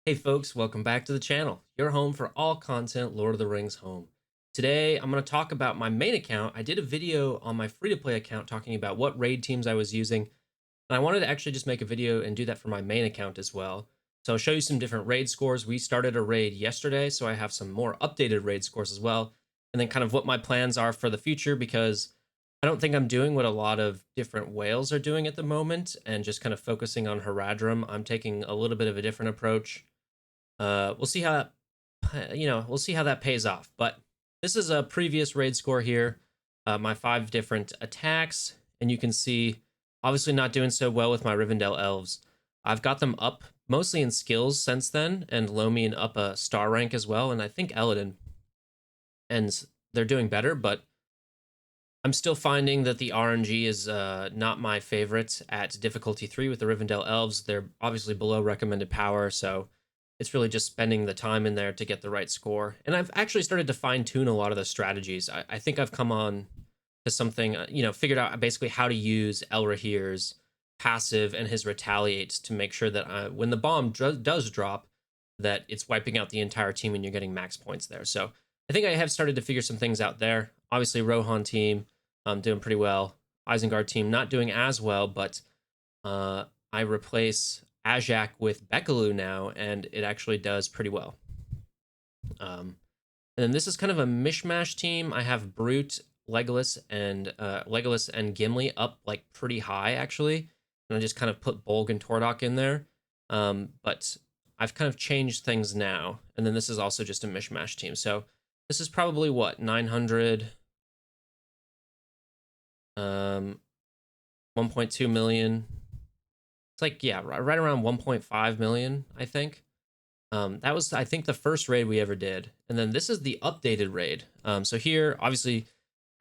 Hey folks, welcome back to the channel, your home for all content Lord of the Rings home. Today, I'm going to talk about my main account. I did a video on my free-to-play account talking about what raid teams I was using, and I wanted to actually just make a video and do that for my main account as well. So I'll show you some different raid scores. We started a raid yesterday, so I have some more updated raid scores as well, and then kind of what my plans are for the future, because I don't think I'm doing what a lot of different whales are doing at the moment, and just kind of focusing on Haradrim. I'm taking a little bit of a different approach. We'll see how we'll see how that pays off. But this is a previous raid score here, my 5 different attacks, and you can see obviously not doing so well with my Rivendell elves. I've got them up mostly in skills since then, and Lomian up a star rank as well, and I think Eladin, and they're doing better. But I'm still finding that the RNG is not my favorite at difficulty 3 with the Rivendell elves. They're obviously below recommended power, so it's really just spending the time in there to get the right score. And I've actually started to fine tune a lot of the strategies. I think I've come on to something, figured out basically how to use Elrahir's passive and his retaliate to make sure that when the bomb does drop, that it's wiping out the entire team and you're getting max points there. So I think I have started to figure some things out there. Obviously, Rohan team doing pretty well. Isengard team not doing as well, but I replace Ajak with Bekaloo now, and it actually does pretty well. And then this is kind of a mishmash team. I have Brute, Legolas, and Gimli up like pretty high actually, and I just kind of put Bolg and Tordok in there. But I've kind of changed things now, and then this is also just a mishmash team. So this is probably what 900, 1.2 million. It's like, yeah, right around 1.5 million, I think. That was, I think, the first raid we ever did. And then this is the updated raid. So here, obviously,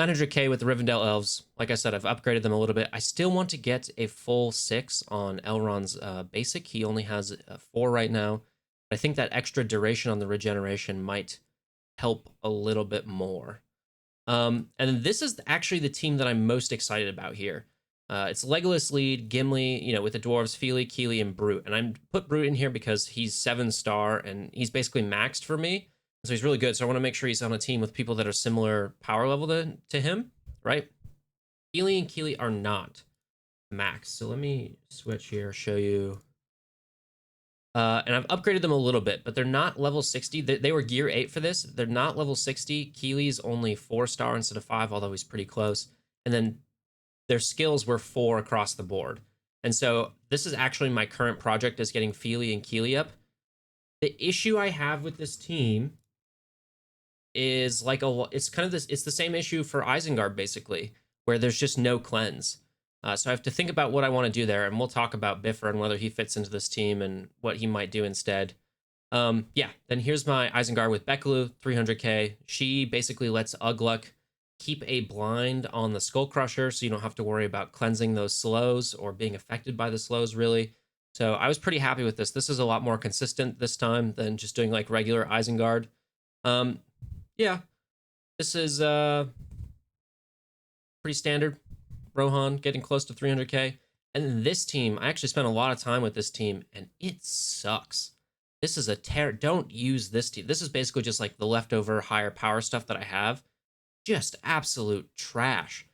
900k with the Rivendell Elves. Like I said, I've upgraded them a little bit. I still want to get a full 6 on Elrond's basic. He only has 4 right now. I think that extra duration on the regeneration might help a little bit more. And this is actually the team that I'm most excited about here. It's Legolas lead, Gimli, with the dwarves, Fili, Kili, and Brute. And I put Brute in here because he's 7-star and he's basically maxed for me. So he's really good. So I want to make sure he's on a team with people that are similar power level to him, right? Fili and Kili are not maxed. So let me switch here, show you. And I've upgraded them a little bit, but they're not level 60. They were gear 8 for this. They're not level 60. Keely's only 4-star instead of 5, although he's pretty close. And then their skills were 4 across the board. And so this is actually my current project, is getting Fili and Keely up. The issue I have with this team is it's kind of this, it's the same issue for Isengard basically, where there's just no cleanse. So I have to think about what I want to do there, and we'll talk about Biffer and whether he fits into this team and what he might do instead. Yeah, then here's my Isengard with Bekaloo, 300k. She basically lets Ugluk keep a blind on the Skull Crusher, so you don't have to worry about cleansing those slows or being affected by the slows, really. So I was pretty happy with this. This is a lot more consistent this time than just doing like regular Isengard. Yeah, this is pretty standard. Rohan getting close to 300k. And this team, I actually spent a lot of time with this team, and it sucks. This is a don't use this team. This is basically just like the leftover higher power stuff that I have. Just absolute trash.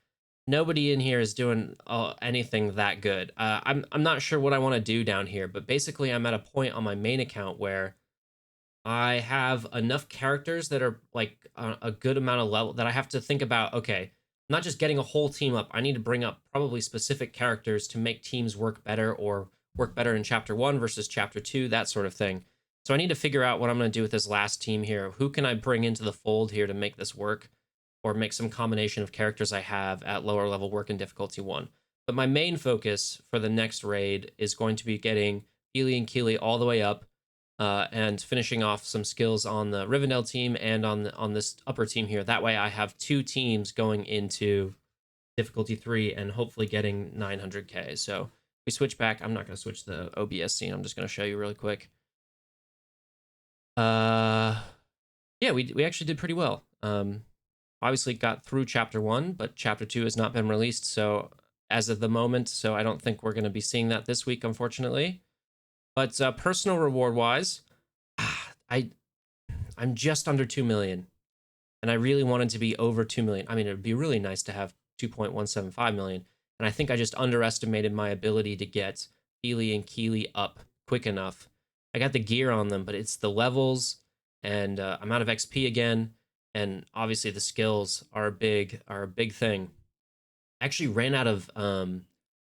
Nobody in here is doing anything that good. I'm not sure what I want to do down here, but basically I'm at a point on my main account where I have enough characters that are like a good amount of level that I have to think about, okay, not just getting a whole team up. I need to bring up probably specific characters to make teams work better, or work better in chapter 1 versus chapter 2, that sort of thing. So I need to figure out what I'm going to do with this last team here. Who can I bring into the fold here to make this work, or make some combination of characters I have at lower level work in difficulty 1. But my main focus for the next raid is going to be getting Fili and Kili all the way up, and finishing off some skills on the Rivendell team and on this upper team here. That way I have 2 teams going into difficulty 3 and hopefully getting 900k. So we switch back. I'm not going to switch the OBS scene. I'm just going to show you really quick. Yeah, we actually did pretty well. Obviously got through chapter 1, but chapter 2 has not been released, so as of the moment, so I don't think we're going to be seeing that this week, unfortunately. But personal reward wise, I I'm just under 2 million, and I really wanted to be over 2 million. I mean, it would be really nice to have 2.175 million, and I think I just underestimated my ability to get Feely and Keely up quick enough. I got the gear on them, but it's the levels, and I'm out of XP again, and obviously the skills are a big thing. I actually ran out of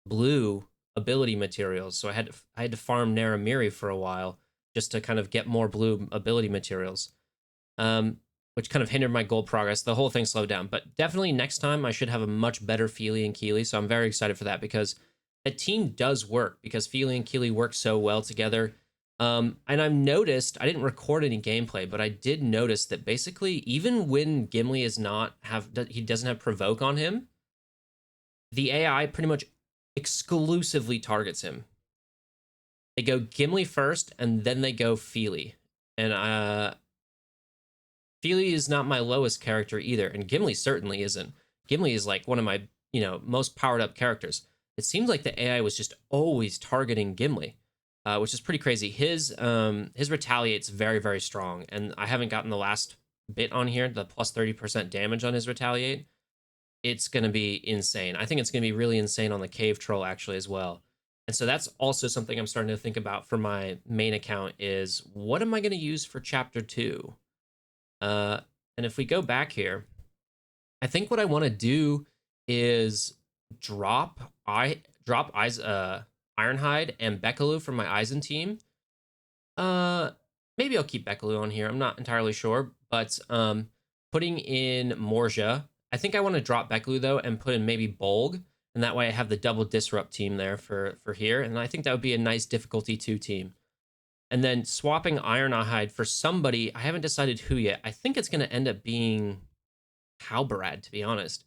blue ability materials, so I had to farm Naramiri for a while just to kind of get more blue ability materials, um, which kind of hindered my gold progress. The whole thing slowed down, but definitely next time I should have a much better Feely and Keely. So I'm very excited for that because the team does work because Feely and Keely work so well together. And I've noticed I didn't record any gameplay, but I did notice that basically even when Gimli is not have he doesn't have provoke on him, the AI pretty much exclusively targets him. They go Gimli first, and then they go Feely. And Feely is not my lowest character either, and Gimli certainly isn't. Gimli is like one of my, most powered up characters. It seems like the AI was just always targeting Gimli, which is pretty crazy. His retaliate's very, very strong, and I haven't gotten the last bit on here, the plus 30% damage on his retaliate. It's going to be insane. I think it's going to be really insane on the cave troll actually as well. And so that's also something I'm starting to think about for my main account is what am I going to use for chapter 2? And if we go back here, I think what I want to do is drop Ironhide and Bekaloo from my Eisen team. Maybe I'll keep Bekaloo on here. I'm not entirely sure, but putting in Morja. I think I want to drop Bekaloo though and put in maybe Bolg, and that way I have the double disrupt team there for here, and I think that would be a nice difficulty 2 team. And then swapping Ironhide for somebody, I haven't decided who yet. I think it's going to end up being Halbarad, to be honest.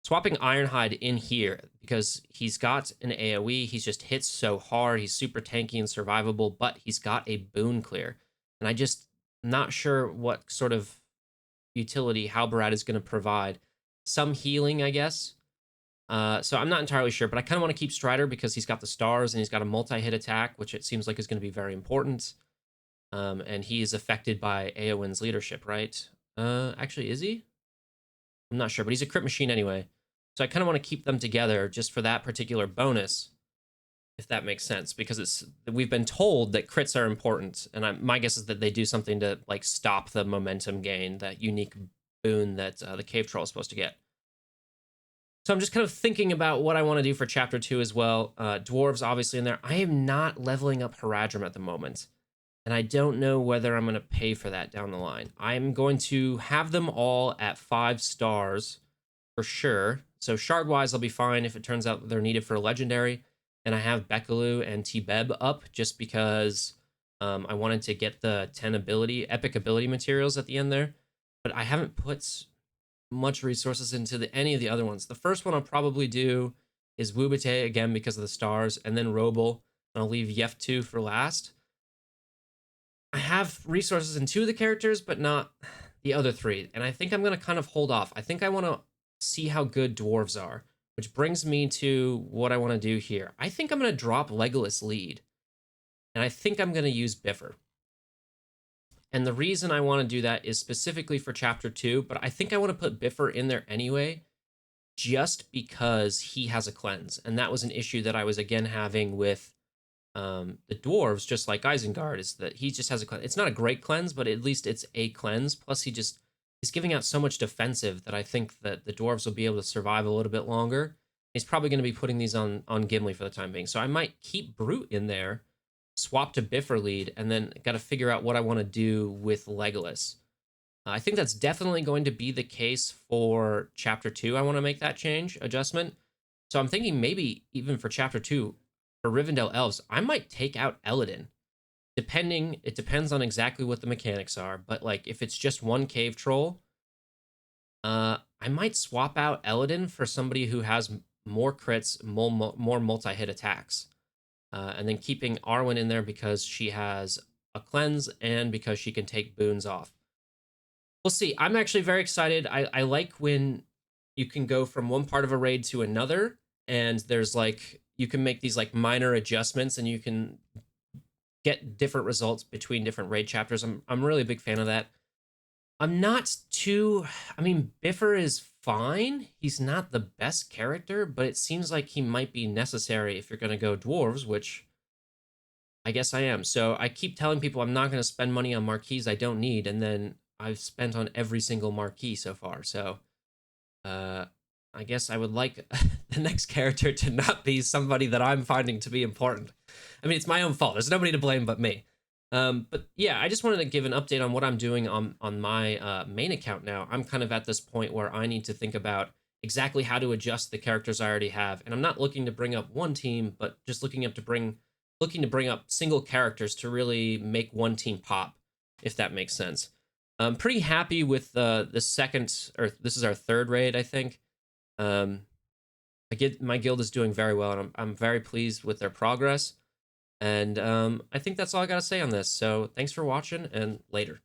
Swapping Ironhide in here because he's got an AoE. He's just hits so hard. He's super tanky and survivable, but he's got a boon clear. And I just not sure what sort of utility Halbarad is going to provide. Some healing, I guess. So I'm not entirely sure, but I kind of want to keep Strider because he's got the stars and he's got a multi-hit attack, which it seems like is going to be very important. And he is affected by Eowyn's leadership, right? Actually, is he? I'm not sure, but he's a crit machine anyway. So I kind of want to keep them together just for that particular bonus, if that makes sense, because we've been told that crits are important, and my guess is that they do something to like stop the momentum gain, that unique boon that the cave troll is supposed to get. So I'm just kind of thinking about what I want to do for chapter 2 as well. Dwarves obviously in there. I am not leveling up Haradrim at the moment, and I don't know whether I'm going to pay for that down the line. I'm going to have them all at 5 stars for sure. So shard-wise, I'll be fine if it turns out they're needed for a legendary. And I have Bekaloo and T-Beb up just because I wanted to get the 10 epic ability materials at the end there. But I haven't put much resources into any of the other ones. The first one I'll probably do is Wubate again because of the stars, and then Roble, and I'll leave Yef2 for last. I have resources in 2 of the characters, but not the other 3, and I think I'm going to kind of hold off. I think I want to see how good dwarves are, which brings me to what I want to do here. I think I'm going to drop Legolas lead, and I think I'm going to use Biffer. And the reason I want to do that is specifically for chapter 2, but I think I want to put Biffer in there anyway, just because he has a cleanse. And that was an issue that I was again having with the dwarves, just like Isengard, is that he just has a cleanse. It's not a great cleanse, but at least it's a cleanse. Plus he's giving out so much defensive that I think that the dwarves will be able to survive a little bit longer. He's probably going to be putting these on Gimli for the time being. So I might keep Brute in there, swap to Biffer lead, and then got to figure out what I want to do with Legolas. I think that's definitely going to be the case for chapter 2. I want to make that adjustment. So I'm thinking maybe even for chapter 2, for Rivendell Elves, I might take out Eladin. It depends on exactly what the mechanics are, but like if it's just one cave troll, I might swap out Eladin for somebody who has more crits, more multi-hit attacks. And then keeping Arwen in there because she has a cleanse and because she can take boons off. We'll see. I'm actually very excited. I like when you can go from one part of a raid to another, and there's like, you can make these like minor adjustments, and you can get different results between different raid chapters. I'm really a big fan of that. I'm not too. I mean, Biffer is fine. He's not the best character, but it seems like he might be necessary if you're going to go dwarves, which I guess I am. So I keep telling people I'm not going to spend money on marquees I don't need, and then I've spent on every single marquee so far. So uh, I guess I would like the next character to not be somebody that I'm finding to be important. I mean, it's my own fault. There's nobody to blame but me. But yeah, I just wanted to give an update on what I'm doing on my main account now. I'm kind of at this point where I need to think about exactly how to adjust the characters I already have, and I'm not looking to bring up one team, but just looking to bring up single characters to really make one team pop, if that makes sense. I'm pretty happy with the second, or this is our third raid, I think. Um, my guild is doing very well, and I'm very pleased with their progress. And I think that's all I got to say on this. So thanks for watching, and later.